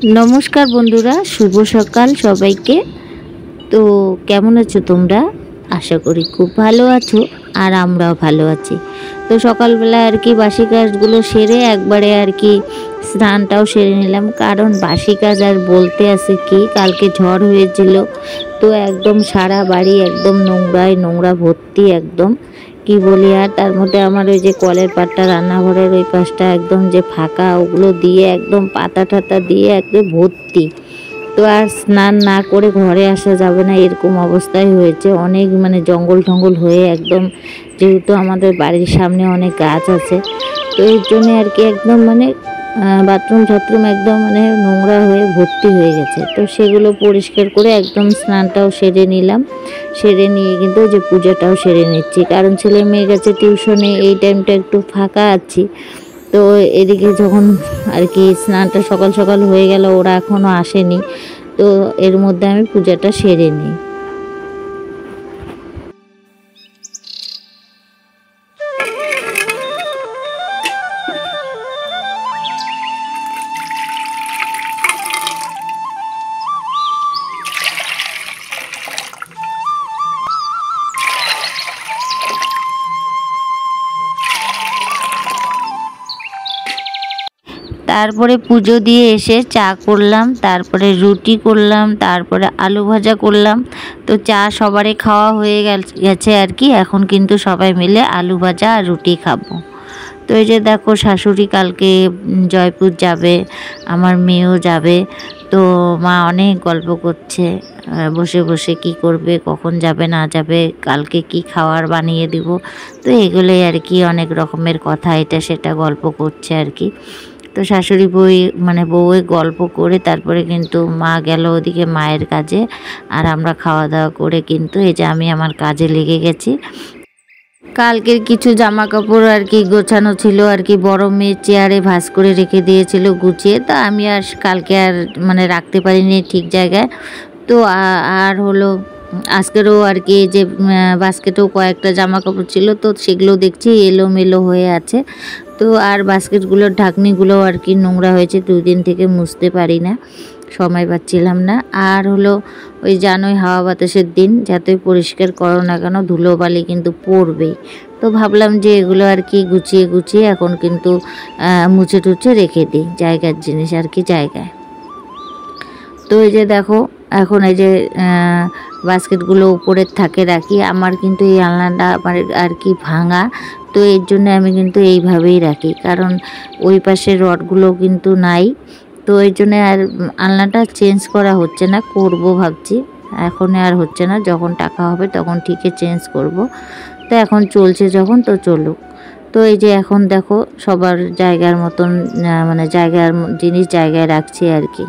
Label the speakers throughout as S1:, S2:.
S1: नमस्कार बंधुरा शुभ सकाल सबाइके। तो केमन आछो तोमरा? आशा करी खूब भालो आछो और आमराओ भालो आछि। तो सकाल बेला आर कि बासी काजगुलो सेरे एकबारे आर कि स्नानटाओ सेरे निलाम, कारण बासी काज आर बोलते आछे कि कालके झड़ हयेछिलो। तो एकदम सारा बाड़ी एकदम नोंगराय नोंगरा भर्ती एकदम कि बोली। और तार मध्य आमार ओई जे कलेर पाटटा रान्नाघरेर ओई पाशटा एकदम जे फाँका ओगुलो दिए एकदम पाता टाता दिए एकदम भर्ती। तो आर स्नान ना करे घरे आसा जाबे ना एरकम अवस्थाय हयेछे। अनेक माने जंगल टंगल हये एकदम, जेहेतु आमादेर बाड़िर सामने अनेक गाछ आछे, तो एर जोन्नो आर कि एकदम माने बाथरूम टाथरूम एकदम माने नोंगरा हये भर्ती हये गेछे। तो सेगुलो परिष्कार करे एकदम स्नानटाओ सेरे निलाम। सेरे निये किन्तु जे पूजाटाओ सेरे निচ্ছি, कारण छेले मेये गेছে টিউশনে, এই টাইমটা একটু ফাঁকা আছি। তো এদিকে যখন আর কি স্নানটা সকাল সকাল হয়ে গেল, ওরা এখনও আসেনি, তো এর মধ্যে আমি পূজাটা সেরে নিই। तारपरे पुजो दिए एसे चा करलाम, तारपरे रुटी करलाम, तारपरे आलू भाजा करलाम। तो चा सबारे खावा हये गेछे आर कि, एखन किन्तु सबाई मिले आलू भाजा और रुटी खाबो। तो এই যে দেখো শাশুড়ি কালকে জয়পুর যাবে, আমার মেয়েও যাবে। তো মা অনেক গল্প করছে বসে বসে, কি করবে, কখন যাবে না যাবে, কালকে কি খাবার বানিয়ে দিব। তো এগুলোই আর কি অনেক রকমের কথা, এটা সেটা গল্প করছে আর কি। তো শাশুড়ি বই মানে বউয়ে গল্প করে তারপরে কিন্তু মা গেল ওদিকে মায়ের কাজে, আর আমরা খাওয়া দাওয়া করে কিন্তু এই যে আমি আমার কাজে লেগে গেছি। কালকের কিছু জামা কাপড় আর কি গোছানো ছিল আর কি, বড় মেয়ে চেয়ারে ভাঁজ করে রেখে দিয়েছিল গুছিয়ে। তো আমি আর কালকে আর মানে রাখতে পারিনি ঠিক জায়গায়। তো আর হলো আজকেরও আর কি যে বাস্কেটেও কয়েকটা জামা কাপড় ছিল, তো সেগুলো দেখছি এলোমেলো হয়ে আছে। তো আর বাস্কেটগুলোর ঢাকনিগুলো আর কি নোংরা হয়েছে, 2 দিন থেকে মুছতে পারি না, সময় পাচ্ছিলাম না। আর হলো ওই জানোই হাওয়া বাতাসের দিন, যতই পরিষ্কার করো না কেন ধুলোবালি কিন্তু পড়বেই। তো ভাবলাম যে এগুলো আর কি গুছিয়ে গুছিয়ে এখন কিন্তু মুছে টুছে রেখে দিই জায়গার জিনিস আর কি জায়গায়। তো এই যে দেখো এখন এই যে বাস্কেটগুলো উপরের থাকে রাখি। আমার কিন্তু এই আলনাটা আমার আর কি ভাঙা, তো এর জন্য আমি কিন্তু এইভাবেই রাখি, কারণ ওই পাশে রডগুলো কিন্তু নাই। তো এই জন্য আর আলনাটা চেঞ্জ করা হচ্ছে না, করব ভাবছি, এখন আর হচ্ছে না, যখন টাকা হবে তখন ঠিকই চেঞ্জ করব। তো এখন চলছে যখন, তো চলুক। তো এই যে এখন দেখো সবার জায়গার মতন মানে জায়গার জিনিস জায়গায় রাখছি আর কি।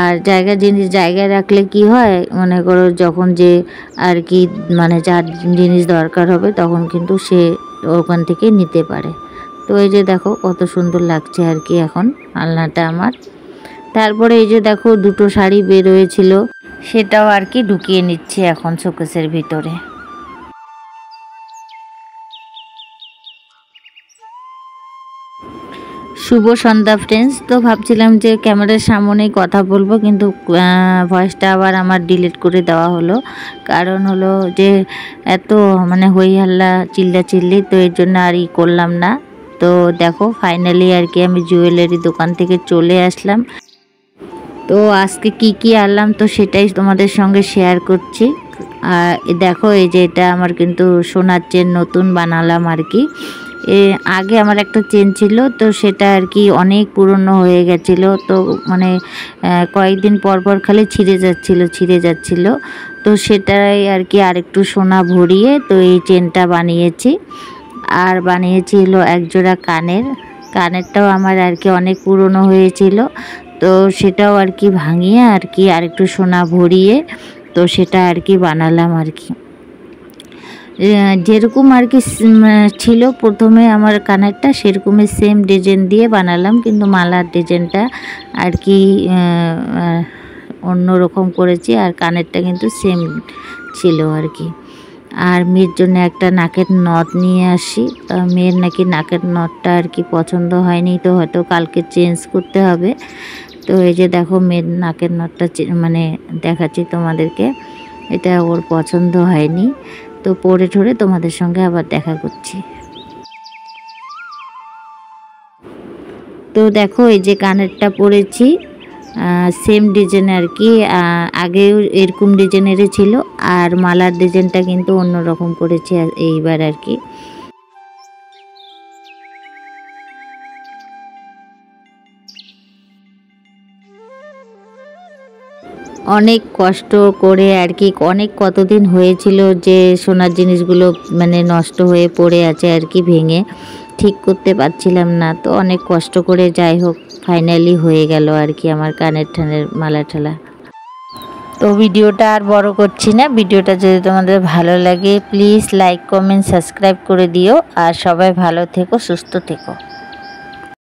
S1: আর জায়গা জিনিস জায়গায় রাখলে কি হয়, মনে করো যখন যে আর কি মানে যার জিনিস দরকার হবে তখন কিন্তু সে ওখান থেকে নিতে পারে। তো এই যে দেখো কত সুন্দর লাগছে আর কি এখন আলনাটা আমার। তারপরে এই যে দেখো 2টো শাড়ি বের হয়েছিল, সেটাও আর কি ঢুকিয়ে নিচ্ছি এখন শোকেসের ভিতরে। শুভ সন্ধ্যা ফ্রেন্ডস। তো ভাবছিলাম যে ক্যামেরার সামনেই কথা বলবো, কিন্তু ভয়েসটা আবার আমার ডিলিট করে দেওয়া হলো, কারণ হলো যে এত মানে হই হাল্লা চিল্লাচিল্লি, তো এর জন্য আর করলাম না। তো দেখো ফাইনালি আর কি আমি জুয়েলারি দোকান থেকে চলে আসলাম। তো আজকে কি কি আনলাম তো সেটাই তোমাদের সঙ্গে শেয়ার করছি। আর দেখো এই যে এটা আমার কিন্তু সোনার চেন নতুন বানালাম আর কি। আগে আমার একটা চেন ছিল, তো সেটা আর কি অনেক পুরনো হয়ে গেছিলো, তো মানে কয়েকদিন পর পর খালি ছিঁড়ে যাচ্ছিল। তো সেটাই আর কি আরেকটু সোনা ভরিয়ে তো এই চেনটা বানিয়েছি। আর বানিয়েছি হলো একজোড়া কানেরটাও আমার আর কি অনেক পুরনো হয়েছিল, তো সেটাও আর কি ভাঙিয়ে আর কি আরেকটু সোনা ভরিয়ে তো সেটা আর কি বানালাম আর কি। যেরকম আর কি ছিল প্রথমে আমার কানেরটা, সেরকমই সেম ডিজাইন দিয়ে বানালাম, কিন্তু মালার ডিজাইনটা আর কি অন্য রকম করেছি, আর কানেরটা কিন্তু সেম ছিল আর কি। আর মেয়ের জন্য একটা নাকের নথ নিয়ে আসি, মেয়ের নাকি নাকের নথটা আর কি পছন্দ হয়নি, তো হয়তো কালকে চেঞ্জ করতে হবে। তো এই যে দেখো মেয়ের নাকের নথটা মানে দেখাচ্ছি তোমাদেরকে, এটা ওর পছন্দ হয়নি, তো পরে ঠরে তোমাদের সঙ্গে আবার দেখা করছি। তো দেখো এই যে কানেরটা পরেছি সেম ডিজাইন আর কি, আগেও এরকম ডিজাইনেরই ছিল, আর মালার ডিজাইনটা কিন্তু অন্য রকম করেছি এইবার আর কি। অনেক কষ্ট করে আর কি, অনেক কতদিন হয়েছিল যে সোনার জিনিসগুলো মানে নষ্ট হয়ে পড়ে আছে আর কি, ভেঙে ঠিক করতে পারছিলাম না, তো অনেক কষ্ট করে যাই হোক ফাইনালি হয়ে গেল আর কি আমার কানের ঠানের মালা ঠালা। তো ভিডিওটা আর বড় করছি না, ভিডিওটা যদি তোমাদের ভালো লাগে প্লিজ লাইক কমেন্ট সাবস্ক্রাইব করে দিও, আর সবাই ভালো থেকো সুস্থ থেকো।